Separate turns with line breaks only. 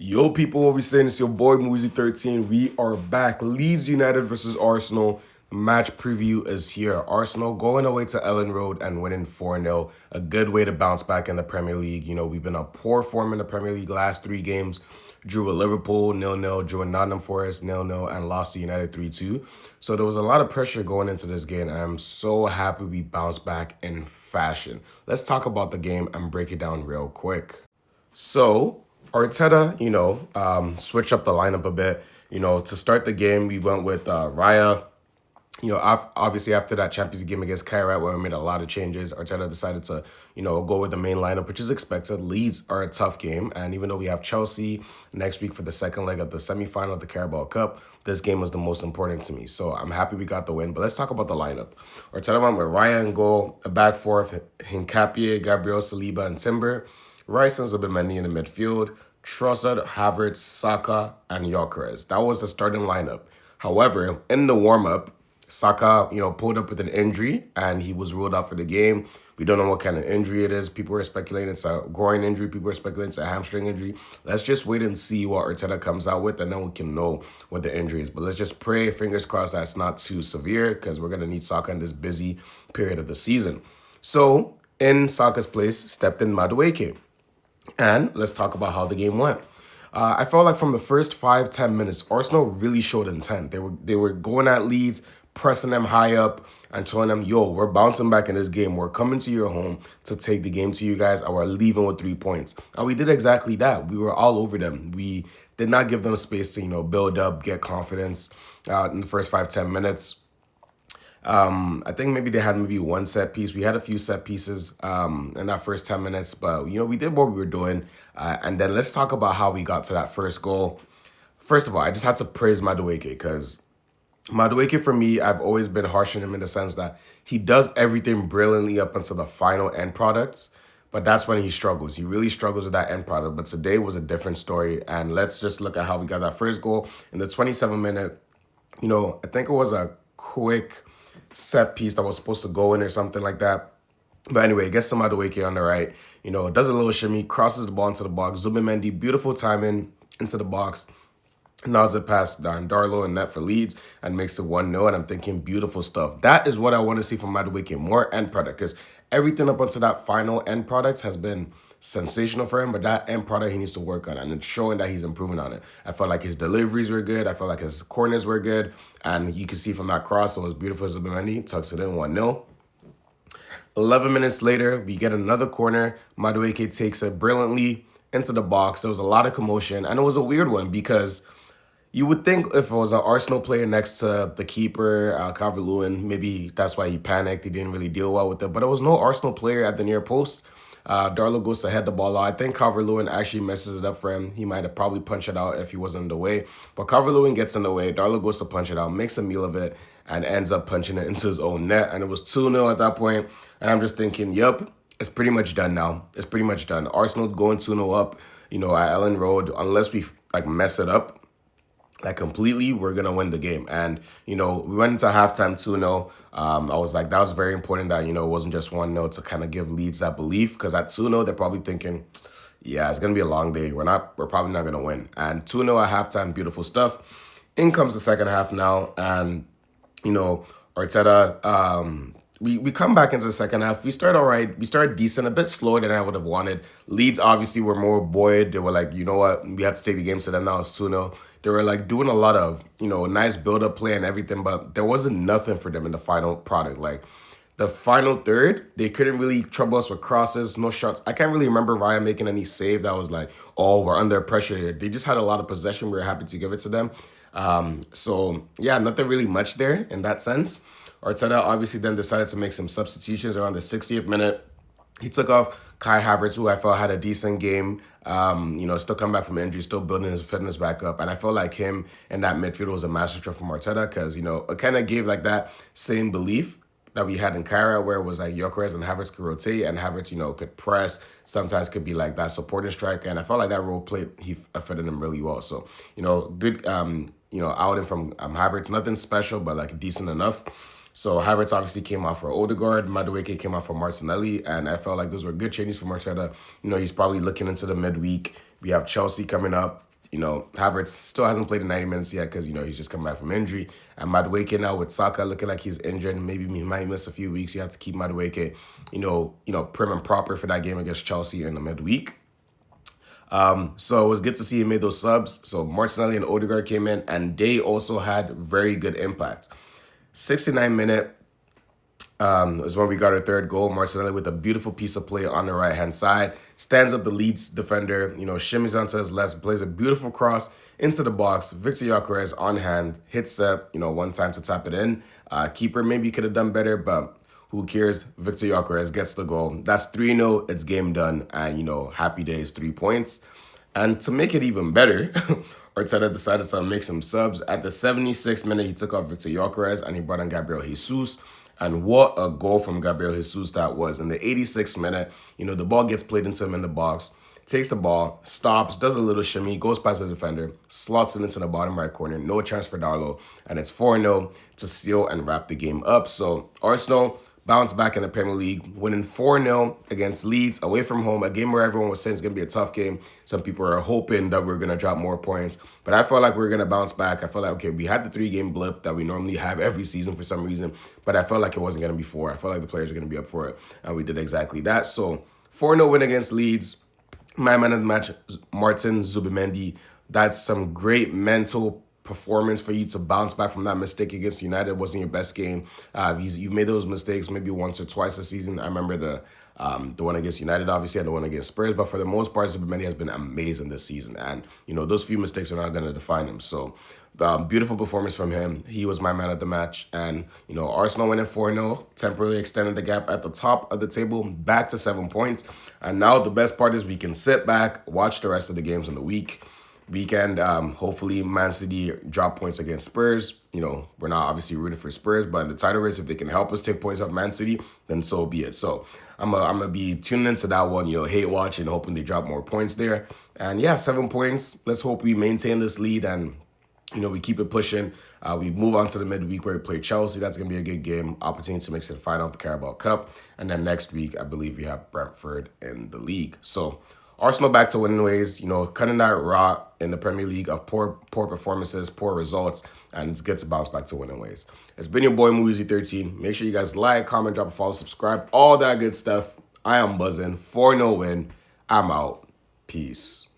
Yo, people, what we saying? It's your boy Moosey13. We are back. Leeds United versus Arsenal. Match preview is here. Arsenal going away to Ellen Road and winning 4-0. A good way to bounce back in the Premier League. You know, we've been on poor form in the Premier League last 3 games. Drew with Liverpool 0-0, drew with Nottingham Forest 0-0, and lost to United 3-2. So there was a lot of pressure going into this game, and I'm so happy we bounced back in fashion. Let's talk about the game and break it down real quick. So, Arteta, switched up the lineup a bit. To start the game, we went with Raya. Obviously after that Champions League game against Kairat where we made a lot of changes, Arteta decided to, go with the main lineup, which is expected. Leeds are a tough game, and even though we have Chelsea next week for the second leg of the semifinal of the Carabao Cup, this game was the most important to me. So I'm happy we got the win, but let's talk about the lineup. Arteta went with Raya in goal, a back four of Hincapié, Gabriel Saliba, and Timber. Rice and Zubimendi in the midfield, Trossard, Havertz, Saka, and Gyökeres. That was the starting lineup. However, in the warm-up, Saka, pulled up with an injury, and he was ruled out for the game. We don't know what kind of injury it is. People are speculating it's a groin injury. People are speculating it's a hamstring injury. Let's just wait and see what Arteta comes out with, and then we can know what the injury is. But let's just pray, fingers crossed, that it's not too severe, because we're going to need Saka in this busy period of the season. So, in Saka's place, stepped in Madueke. And let's talk about how the game went. I felt like from the first 5-10 minutes, Arsenal really showed intent. They were going at Leeds, pressing them high up, and showing them, yo, we're bouncing back in this game. We're coming to your home to take the game to you guys, and we're leaving with 3 points. And we did exactly that. We were all over them. We did not give them space to, build up, get confidence in the first 5-10 minutes. I think maybe they had one set piece. We had a few set pieces in that first 10 minutes, but, we did what we were doing. And then let's talk about how we got to that first goal. First of all, I just had to praise Madueke, because Madueke, for me, I've always been harsh on him in the sense that he does everything brilliantly up until the final end products, but that's when he struggles. He really struggles with that end product, but today was a different story. And let's just look at how we got that first goal. In the 27th minute, I think it was a quick set piece that was supposed to go in or something like that. But anyway, gets some Madueke on the right, does a little shimmy, crosses the ball into the box. Zubimendi, beautiful timing into the box. Naws it past Darlow and net for Leeds and makes it 1-0. And I'm thinking, beautiful stuff. That is what I want to see from Madueke, more end product, because everything up until that final end product has been sensational for him, but that end product he needs to work on, and it's showing that he's improving on it. I felt like his deliveries were good. I felt like his corners were good, and you can see from that cross, it was beautiful. Zubimendi tucks it in 1-0. 11 minutes later, we get another corner. Madueke takes it brilliantly into the box. There was a lot of commotion, and it was a weird one because you would think if it was an Arsenal player next to the keeper, Calvert-Lewin, maybe that's why he panicked. He didn't really deal well with it, but it was no Arsenal player at the near post. Darlow goes to head the ball out. I think Calvert-Lewin actually messes it up for him. He might have probably punched it out if he wasn't in the way. But Calvert-Lewin gets in the way. Darlow goes to punch it out, makes a meal of it, and ends up punching it into his own net. And it was 2-0 at that point. And I'm just thinking, yep, it's pretty much done now. It's pretty much done. Arsenal going 2-0 up, at Ellen Road, unless we mess it up completely, we're going to win the game. And, we went into halftime 2-0. I was like, that was very important that, it wasn't just 1-0 to kind of give Leeds that belief. Because at 2-0, they're probably thinking, yeah, it's going to be a long day. We're probably not going to win. And 2-0 at halftime, beautiful stuff. In comes the second half now. And, Arteta, we come back into the second half. We start all right. We start decent, a bit slower than I would have wanted. Leeds obviously were more buoyed. They were like, you know what? We have to take the game to them now. It's 2-0. They were doing a lot of, nice build-up play and everything, but there wasn't nothing for them in the final product. The final third, they couldn't really trouble us with crosses, no shots. I can't really remember Ryan making any save that was like, oh, we're under pressure here. They just had a lot of possession. We were happy to give it to them. So, yeah, nothing really much there in that sense. Arteta obviously then decided to make some substitutions around the 60th minute. He took off Kai Havertz, who I felt had a decent game, still coming back from injury, still building his fitness back up. And I felt like him in that midfield was a masterstroke from Arteta because, it kind of gave that same belief that we had in Kyra, where it was Gyökeres and Havertz could rotate, and Havertz, could press, sometimes could be that supporting striker. And I felt like that role played, he fitted him really well. So, good, outing from Havertz, nothing special, but decent enough. So Havertz obviously came out for Odegaard. Madueke came out for Martinelli. And I felt like those were good changes for Arteta. He's probably looking into the midweek. We have Chelsea coming up. Havertz still hasn't played in 90 minutes yet because, he's just come back from injury. And Madueke now with Saka looking like he's injured. Maybe he might miss a few weeks. You have to keep Madueke, prim and proper for that game against Chelsea in the midweek. So it was good to see he made those subs. So Martinelli and Odegaard came in, and they also had very good impact. 69-minute is when we got our third goal. Martinelli with a beautiful piece of play on the right-hand side. Stands up the Leeds defender, shimmies onto his left, plays a beautiful cross into the box. Victor Gyökeres on hand, hits up, one time to tap it in. Keeper maybe could have done better, but who cares? Victor Gyökeres gets the goal. That's 3-0. It's game done. And, happy days, 3 points. And to make it even better, Arteta decided to make some subs. At the 76th minute, he took off Victor Gyökeres and he brought in Gabriel Jesus. And what a goal from Gabriel Jesus that was. In the 86th minute, the ball gets played into him in the box. Takes the ball, stops, does a little shimmy, goes past the defender, slots it into the bottom right corner. No chance for Darlow. And it's 4-0 to seal and wrap the game up. So Arsenal bounce back in the Premier League, winning 4-0 against Leeds away from home, a game where everyone was saying it's going to be a tough game. Some people are hoping that we're going to drop more points, but I felt like we are going to bounce back. I felt like, okay, we had the 3-game blip that we normally have every season for some reason, but I felt like it wasn't going to be 4. I felt like the players were going to be up for it, and we did exactly that. So 4-0 win against Leeds. My man of the match, Martin Zubimendi. That's some great mental performance for you to bounce back from that mistake against United. It wasn't your best game. You made those mistakes maybe once or twice a season. I remember the one against United, obviously, and the one against Spurs. But for the most part, Zubimendi has been amazing this season. And, those few mistakes are not going to define him. So, beautiful performance from him. He was my man of the match. And, Arsenal winning 4-0, temporarily extended the gap at the top of the table back to 7 points. And now the best part is we can sit back, watch the rest of the games in the weekend. Hopefully Man City drop points against Spurs. We're not obviously rooting for Spurs, but in the title race, if they can help us take points off Man City, then so be it. So I'm gonna be tuning into that one, hate watching, hoping they drop more points there. And yeah, 7 points. Let's hope we maintain this lead and we keep it pushing. We move on to the midweek where we play Chelsea. That's going to be a good game. Opportunity to make it to the final of the Carabao Cup. And then next week, I believe we have Brentford in the league. So Arsenal back to winning ways, cutting that rot in the Premier League of poor performances, poor results, and it's good to bounce back to winning ways. It's been your boy, Muizy13. Make sure you guys like, comment, drop a follow, subscribe, all that good stuff. I am buzzing. 4-0 win. I'm out. Peace.